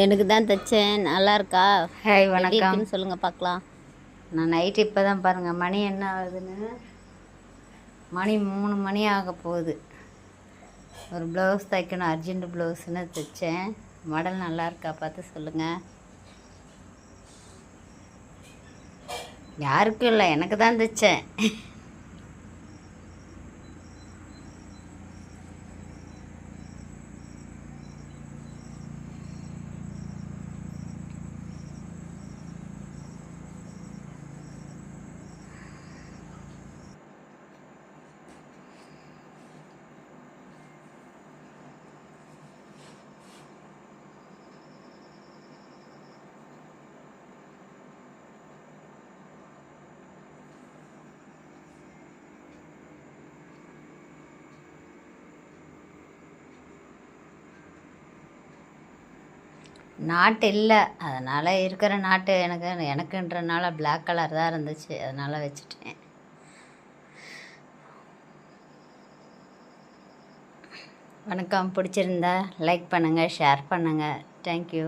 எனக்கு தான் தைச்சேன். நல்லா இருக்கா? ஹாய் எப்படி வணக்கம். இருக்குன்னு சொல்லுங்கள் பார்க்கலாம். நான் நைட்டு இப்போ தான் பாருங்கள் மணி என்ன ஆகுதுன்னு. மணி 3 மணி ஆக போகுது. ஒரு ப்ளவுஸ் தைக்கணும், அர்ஜென்ட் ப்ளவுஸ்ன்னு தைச்சேன். மாடல் நல்லா இருக்கா பார்த்து சொல்லுங்கள். யாருக்கும் இல்லை, எனக்கு தான் தைச்சேன். நாட்டு இல்லை, அதனால் இருக்கிற நாட்டு எனக்குன்றனால பிளாக் கலர் தான் இருந்துச்சு, அதனால் வச்சுட்டேன். வணக்கம். பிடிச்சிருந்தா லைக் பண்ணுங்கள், ஷேர் பண்ணுங்கள். தேங்க்யூ.